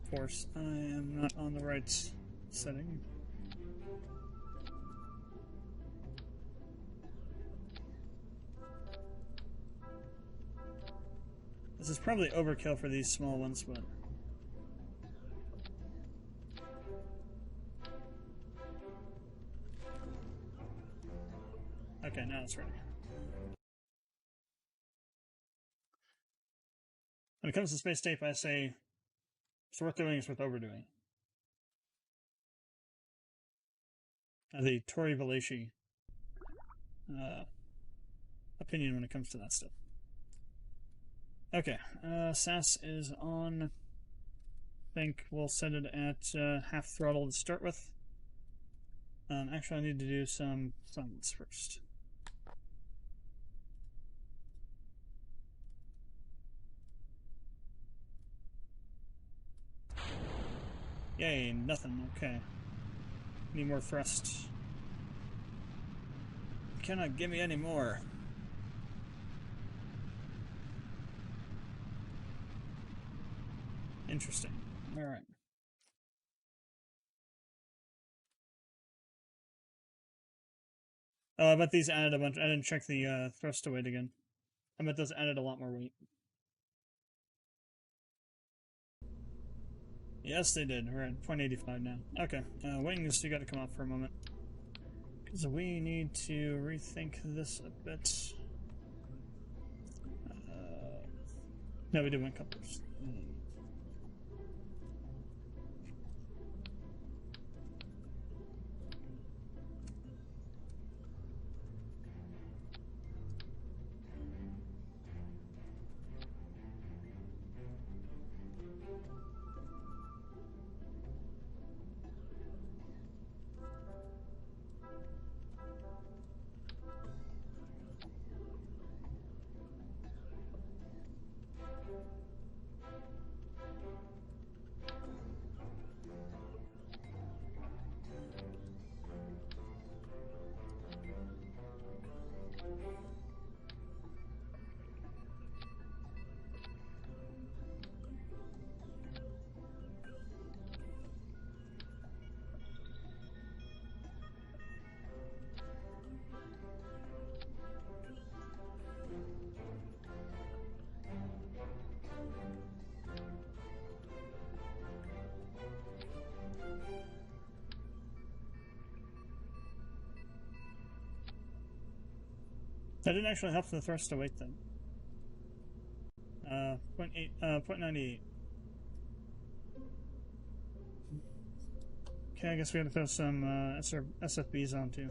Force. I am not on the right setting. This is probably overkill for these small ones, but... Okay, now it's ready. When it comes to space tape, I say it's worth doing, it's worth overdoing. The Tori Valashi opinion when it comes to that stuff. Okay, SAS is on. I think we'll set it at half throttle to start with. Actually, I need to do some summons first. Yay, nothing. Okay. Need more thrust. You cannot give me any more. Interesting. Alright. Oh, I bet these added a bunch. I didn't check the thrust to weight again. I bet those added a lot more weight. Yes, they did. We're at 0.85 now. Okay, wings, you gotta come off for a moment. Because we need to rethink this a bit. No, we do wing couplers. That didn't actually help the thrust to weight then. 0.98. Okay, I guess we gotta throw some SFBs on too.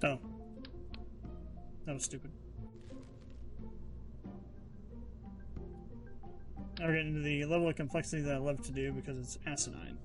Oh. That was stupid. Now we're getting into the level of complexity that I love to do because it's asinine.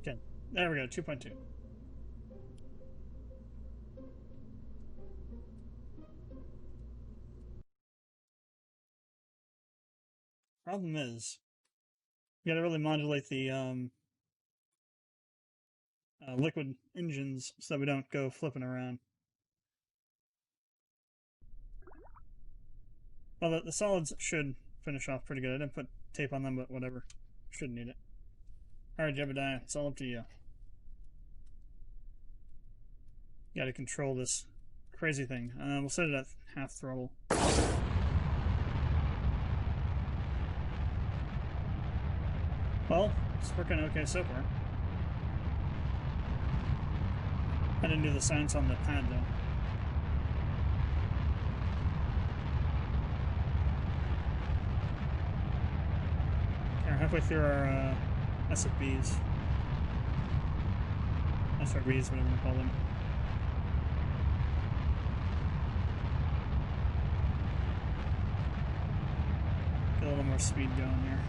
Okay, there we go, 2.2. Problem is, you gotta really modulate the liquid engines so that we don't go flipping around. Well, the solids should finish off pretty good. I didn't put tape on them, but whatever. Shouldn't need it. Alright, Jebediah, it's all up to you. You gotta control this crazy thing. We'll set it at half throttle. Well, it's working okay so far. I didn't do the science on the pad, though. Okay, we're halfway through our SFBs. SRBs, whatever you call them. Get a little more speed going here.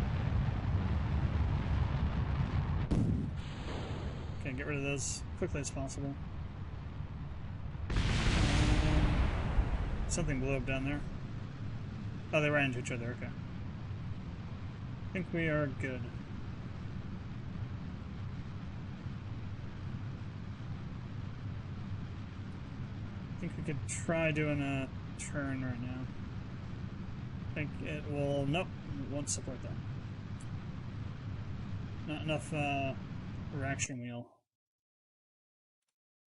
Okay, get rid of those as quickly as possible. Something blew up down there. Oh, they ran into each other, okay. I think we are good. I think we could try doing a turn right now. I think it will... Nope, it won't support that. Not enough reaction wheel.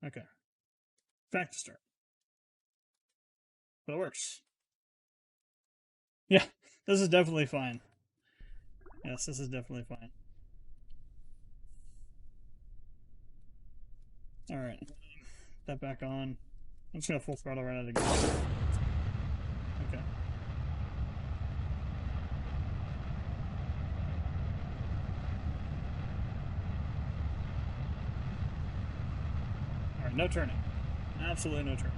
Okay. Back to start. But it works. Yeah, this is definitely fine. Yes, this is definitely fine. Alright. That back on. I'm just gonna full throttle right out of the gate. Okay. Alright, no turning. Absolutely no turning.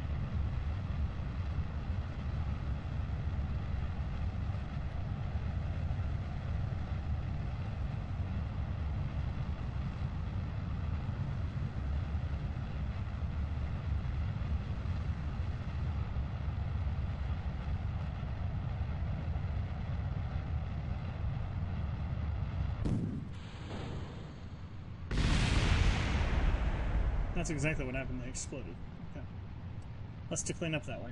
That's exactly what happened. They exploded. Okay. Let's to clean up that way.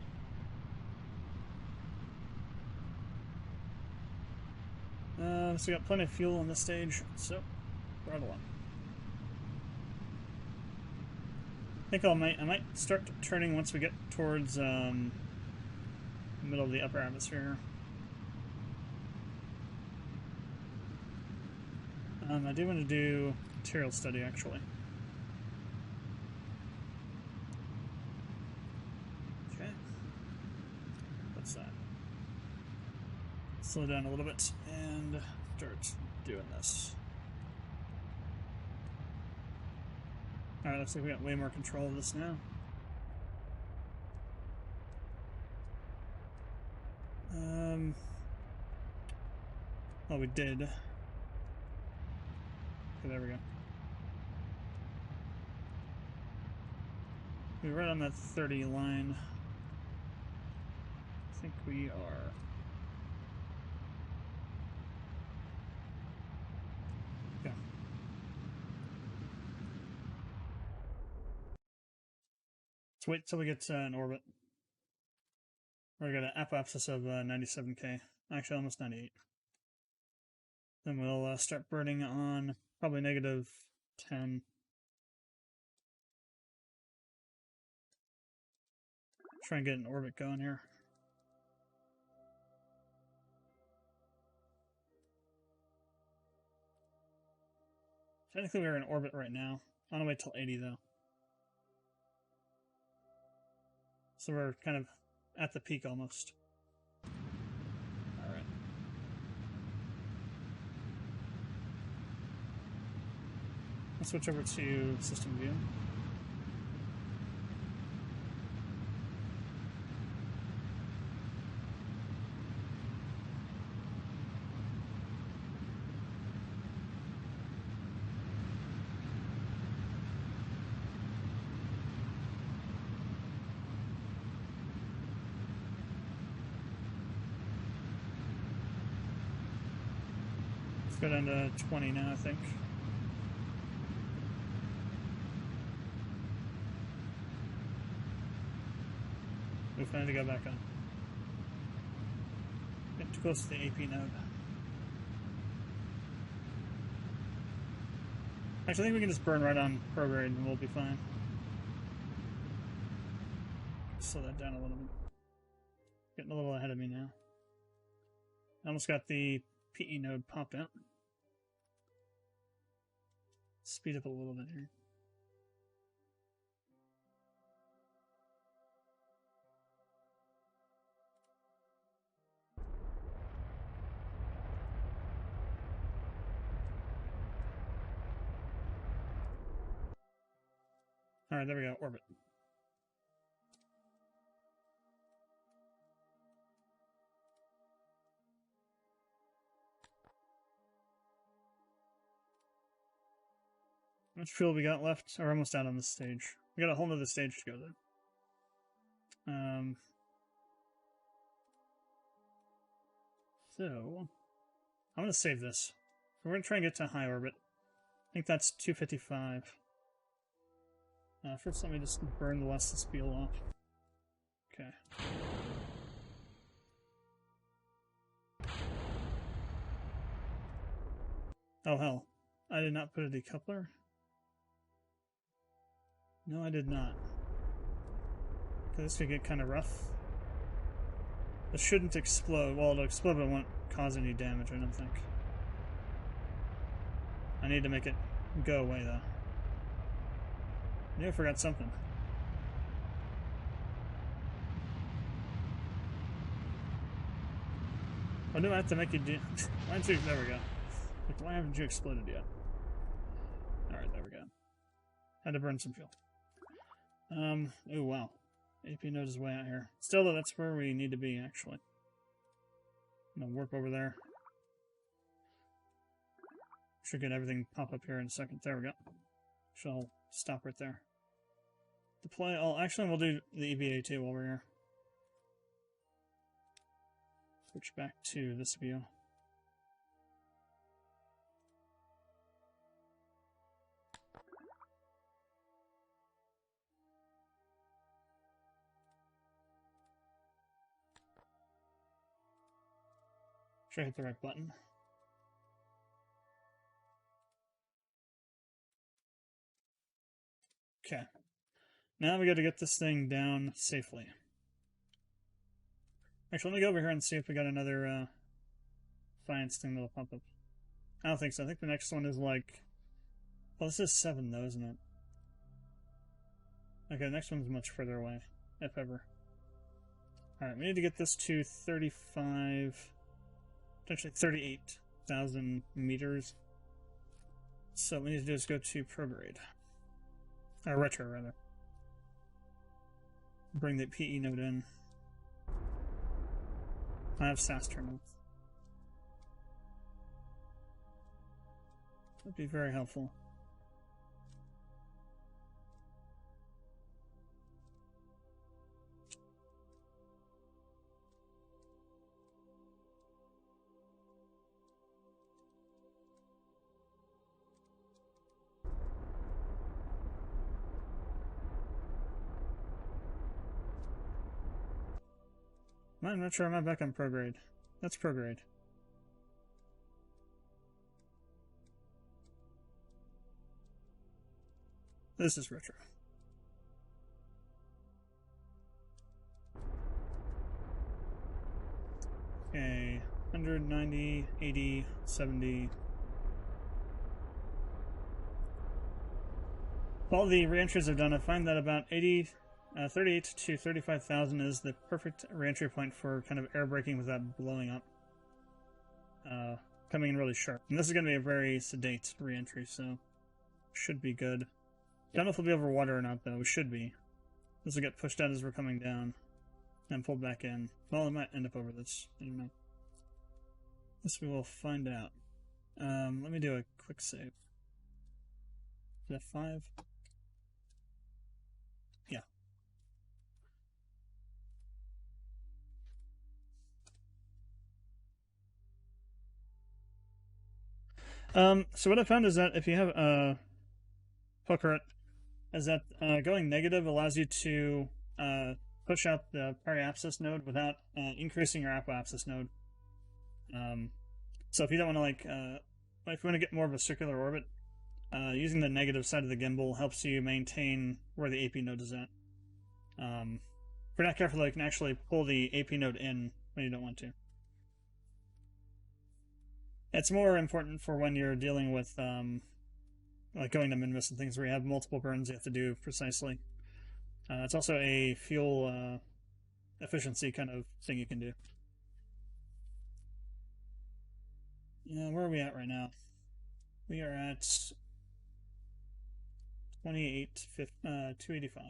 So we got plenty of fuel on this stage, so throttle on. I think I might start turning once we get towards the middle of the upper atmosphere. I do want to do material study actually. Okay. What's that? Slow down a little bit and start doing this. Alright, looks like we got way more control of this now. Well, we did. Okay, there we go. We're right on that 30 line. I think we are. Okay. Let's wait till we get in orbit. We're going to get an apoapsis of 97k. Actually, almost 98. Then we'll start burning on probably negative 10. Try and get an orbit going here. Technically, we're in orbit right now. I want to wait till 80 though. So we're kind of at the peak almost. Alright. Let's switch over to system view. Let's go down to 20 now, I think. We plan to go back on. Get too close to the AP node. Actually, I think we can just burn right on prograde and we'll be fine. Slow that down a little bit. Getting a little ahead of me now. I almost got the PE node popped out. speed up a little bit here. Alright, there we go. Orbit. How much fuel we got left? We're almost out on this stage. We got a whole nother stage to go though. So I'm gonna save this. We're gonna try and get to high orbit. I think that's 255. First, let me just burn the last of this fuel off. Okay. Oh hell! I did not put a decoupler. No, I did not. Okay, this could get kind of rough. It shouldn't explode. Well, it'll explode, but it won't cause any damage, I don't think. I need to make it go away, though. I knew I forgot something. Why do I have to make you do... Why don't you... There we go. Like, why haven't you exploded yet? Alright, there we go. Had to burn some fuel. Oh wow. AP node is way out here. Still, though, that's where we need to be, actually. I'm gonna warp over there. Should get everything pop up here in a second. There we go. So I'll stop right there. Deploy all. Actually, we'll do the EVA too while we're here. Switch back to this view. Should I hit the right button? Okay. Now we got to get this thing down safely. Actually, let me go over here and see if we got another science thing that'll pop up. I don't think so. I think the next one is like... Well, this is 7 though, isn't it? Okay, the next one's much further away, if ever. Alright, we need to get this to 35... Potentially 38,000 meters. So what we need to do is go to prograde. Or retro, rather. Bring the PE node in. I have SAS terminals. That'd be very helpful. I'm not sure I'm back on prograde. That's prograde. This is retro. Okay, 190, 80, 70. All the reentries I've done, I find that about 38 to 35,000 is the perfect reentry point for kind of air braking without blowing up. Coming in really sharp. And this is going to be a very sedate reentry, so should be good. Don't know if we'll be over water or not, though. We should be. This will get pushed out as we're coming down and pulled back in. Well, it might end up over this. I don't know. This we will find out. Let me do a quick save. Is that 5? Yeah. So what I found is that if you have a Pokeret, is that going negative allows you to push out the periapsis node without increasing your apoapsis node. So if you don't want to if you want to get more of a circular orbit, using the negative side of the gimbal helps you maintain where the AP node is at. If you're not careful, you can actually pull the AP node in when you don't want to. It's more important for when you're dealing with like going to Minmus and things where you have multiple burns you have to do precisely. It's also a fuel efficiency kind of thing you can do. Yeah, where are we at right now? We are at 285.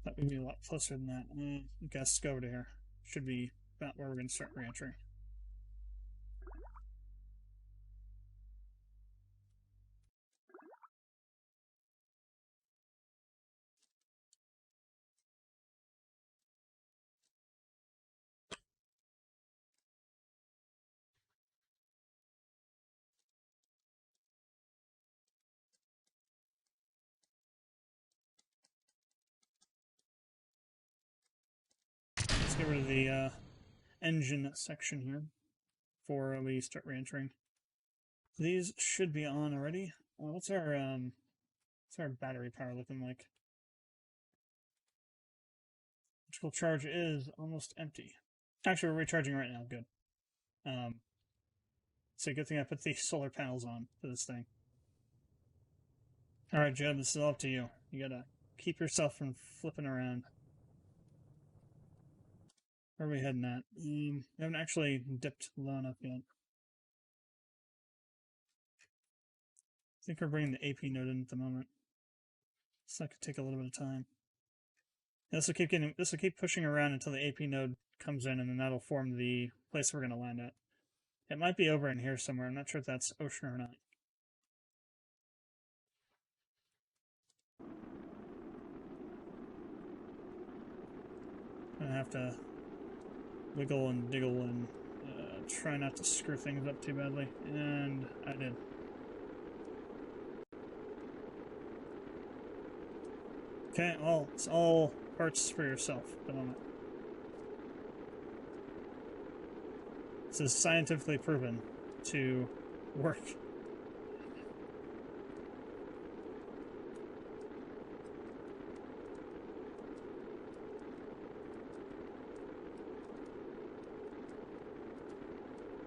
That would be a lot closer than that. I guess go over to here. Should be about where we're going to start re-entry. Let's get rid of the engine section here before we start re-entering. These should be on already. What's our battery power looking like? Electrical charge is almost empty. Actually, we're recharging right now. Good. So good thing I put these solar panels on for this thing. All right, Jeb, this is all up to you. You gotta keep yourself from flipping around. Where are we heading at? We haven't actually dipped low enough yet. I think we're bringing the AP node in at the moment. So that could take a little bit of time. This will keep pushing around until the AP node comes in, and then that'll form the place we're gonna land at. It might be over in here somewhere. I'm not sure if that's ocean or not. I'm gonna have to wiggle and diggle and try not to screw things up too badly. And I did. Okay, well, it's all parts for yourself at the moment. This is scientifically proven to work.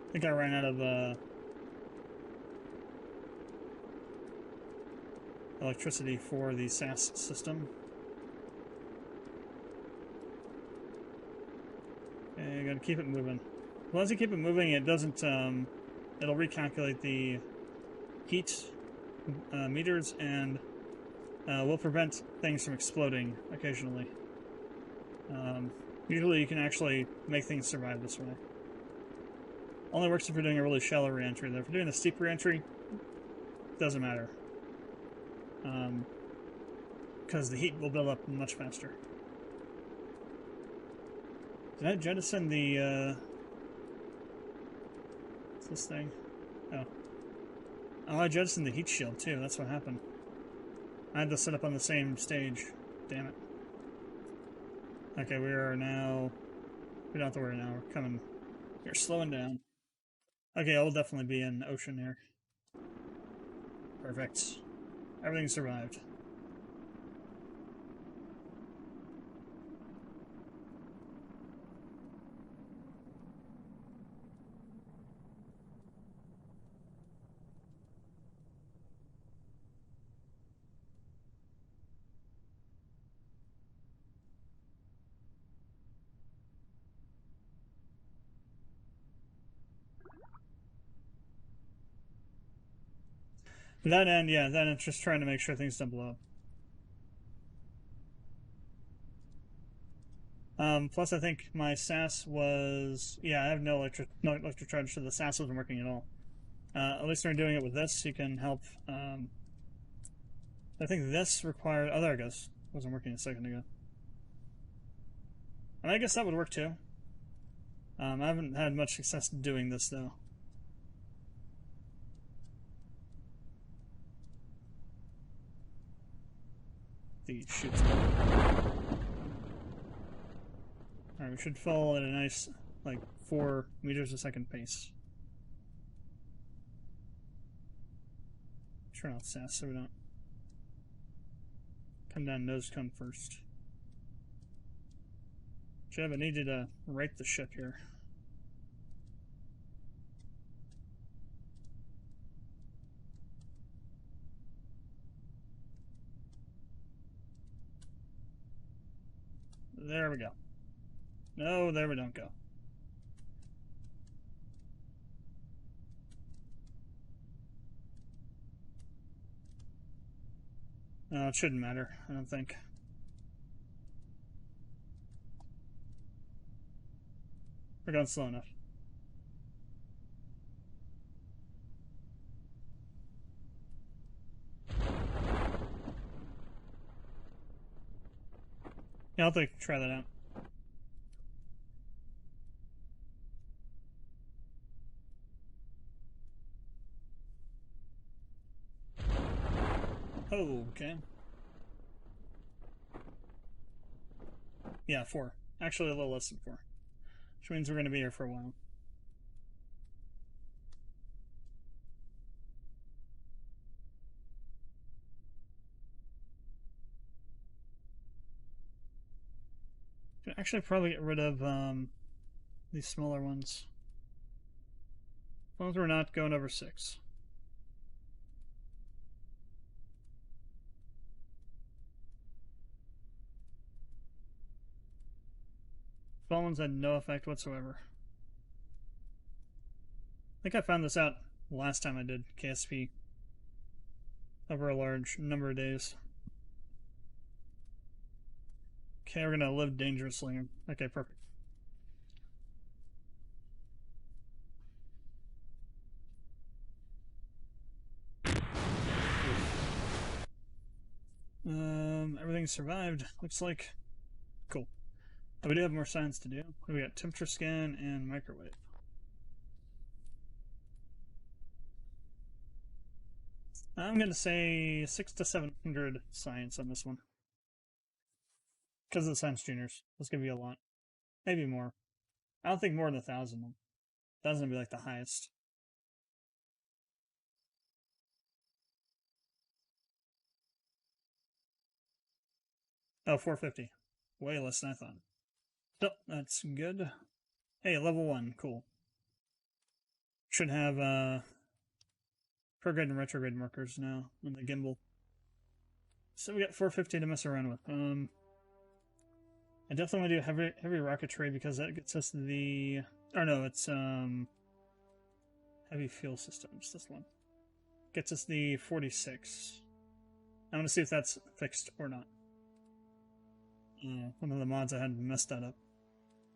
I think I ran out of electricity for the SAS system. Okay, I gotta keep it moving. As long as you keep it moving, it doesn't, it'll recalculate the heat meters and will prevent things from exploding occasionally. Usually you can actually make things survive this way. Only works if you're doing a really shallow re-entry, though. If you're doing a steep re-entry, doesn't matter. Because the heat will build up much faster. Did I jettison the, what's this thing? Oh. Oh, I jettisoned the heat shield, too. That's what happened. I had to set up on the same stage. Damn it. Okay, we are now... We don't have to worry now. We're coming... We're slowing down. Okay, I'll definitely be in ocean here. Perfect. Everything survived. To that end, yeah, that end, just trying to make sure things don't blow up. Plus, I think my SAS was... Yeah, I have no electric charge, so the SAS wasn't working at all. At least when we're doing it with this, you can help... I think this required... Oh, there it goes. Wasn't working a second ago. And I guess that would work, too. I haven't had much success doing this, though. The shoots. Alright, we should fall at a nice, like, 4 meters a second pace. Turn off SAS so we don't come down nose cone first. Jeb, I need you to right the ship here. There we go. No, there we don't go. No, it shouldn't matter, I don't think. We're going slow enough. Yeah, I'll have to try that out. Oh, okay. Yeah, 4. Actually, a little less than 4. Which means we're going to be here for a while. Could actually probably get rid of these smaller ones. As long as we're not going over 6. Small ones had no effect whatsoever. I think I found this out last time I did KSP over a large number of days. Okay, we're gonna live dangerously. Okay, perfect. Everything survived. Looks like cool. But we do have more science to do. We got temperature scan and microwave. I'm gonna say 600 to 700 science on this one. Because of the science juniors. That's gonna be a lot. Maybe more. I don't think more than 1,000. 1,000 would be like the highest. Oh, 450. Way less than I thought. So, that's good. Hey, level 1. Cool. Should have prograde and retrograde markers now on the gimbal. So we got 450 to mess around with. I definitely want to do heavy rocketry because that gets us the... Or no, it's heavy fuel systems, this one. Gets us the 46. I want to see if that's fixed or not. One of the mods I had messed that up.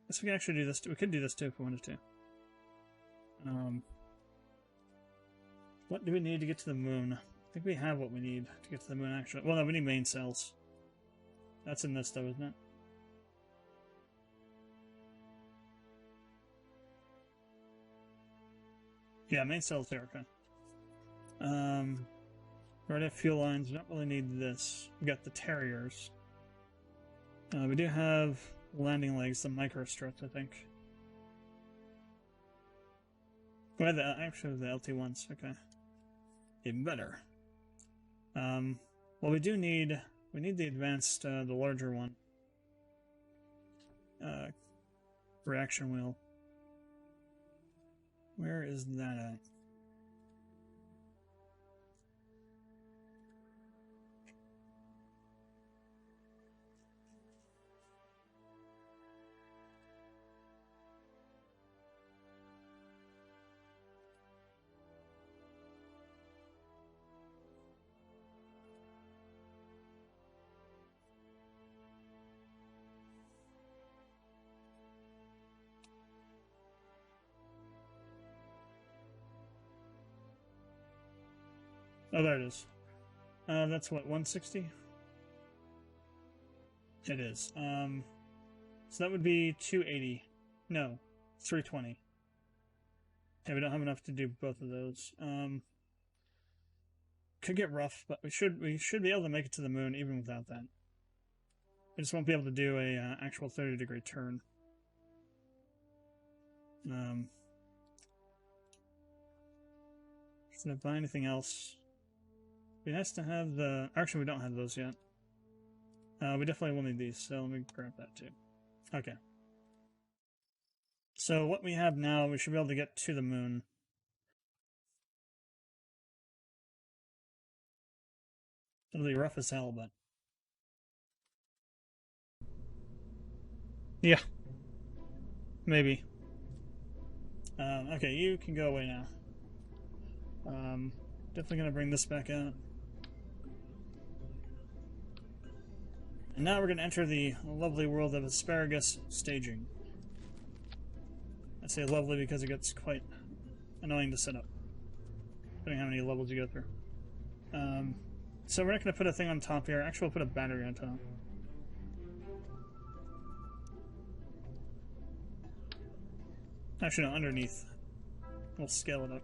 Guess we can actually do this. We could do this too if we wanted to. What do we need to get to the moon? I think we have what we need to get to the moon, actually. Well, no, we need main cells. That's in this, though, isn't it? Yeah, main cells there, okay. We already have fuel lines. We don't really need this. We got the Terriers. We do have landing legs, the microstruts, I think. We have actually the LT1s, okay. Even better. Well, we need the advanced, the larger one. Reaction wheel. Where is that at? Oh, there it is. That's what, 160? It is. So that would be 280. No, 320. Yeah, we don't have enough to do both of those. Could get rough, but we should be able to make it to the moon even without that. We just won't be able to do a actual 30-degree turn. Should I buy anything else? It has to have the... Actually, we don't have those yet. We definitely will need these, so let me grab that too. Okay. So what we have now, we should be able to get to the moon. It'll be rough as hell, but... Yeah, maybe. Okay, you can go away now. Definitely gonna bring this back out. And now we're gonna enter the lovely world of asparagus staging. I say lovely because it gets quite annoying to set up, depending on how many levels you go through. So we're not gonna put a thing on top here. Actually, we'll put a battery on top. Actually, no, underneath. We'll scale it up.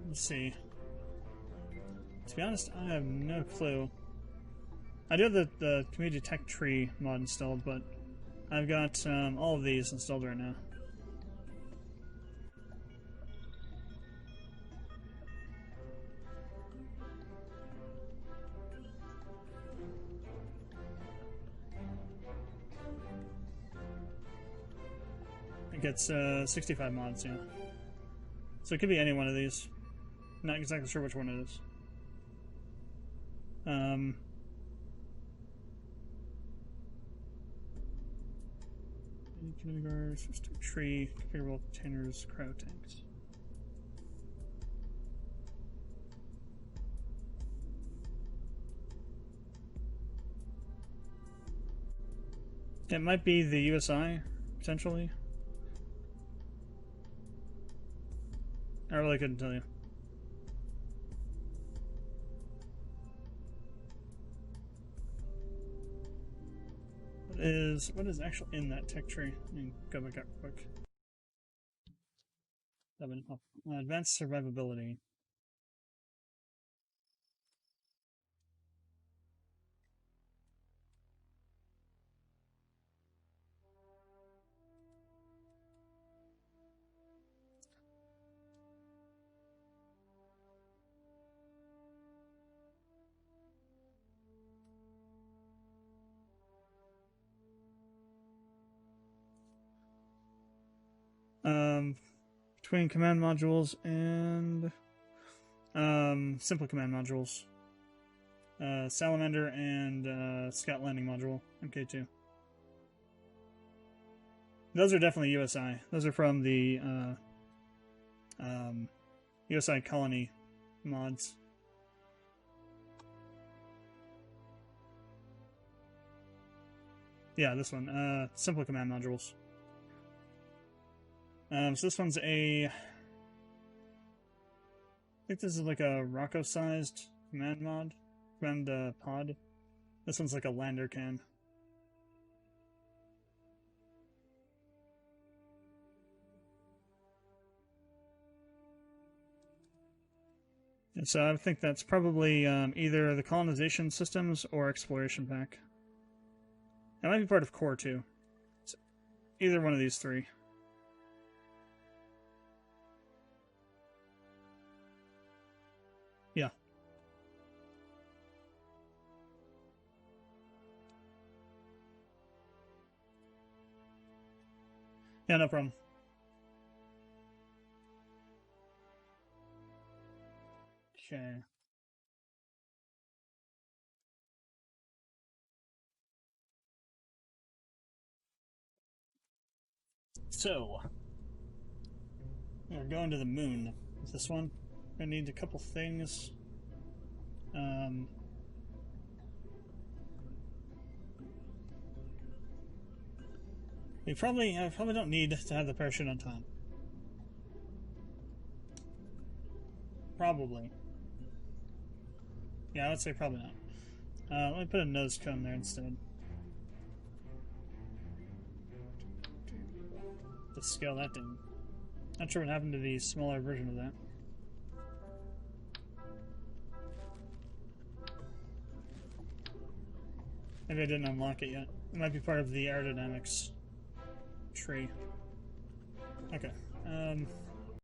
Let's see. To be honest, I have no clue. I do have the community tech tree mod installed, but I've got all of these installed right now. It gets 65 mods, yeah. So it could be any one of these. Not exactly sure which one it is. Kindergartens, tree, Kerbal containers, cryo tanks. It might be the USI, potentially. I really couldn't tell you. What is actually in that tech tree? Let me go back up quick. Advanced survivability. Between command modules and simple command modules. Salamander and Scout Landing Module, MK2. Those are definitely USI. Those are from the USI Colony mods. Yeah, this one. Simple command modules. So this one's I think this is like a Rocco-sized command mod. Command pod. This one's like a lander can. And so I think that's probably either the colonization systems or exploration pack. That might be part of core too. So either one of these three. Yeah. Yeah, no problem. Okay. So, we're going to the moon with this one. We're gonna need a couple things. I probably don't need to have the parachute on top. Probably. Yeah, I would say probably not. Let me put a nose cone there instead. Let's scale that down. Not sure what happened to the smaller version of that. Maybe I didn't unlock it yet. It might be part of the aerodynamics tree. Okay.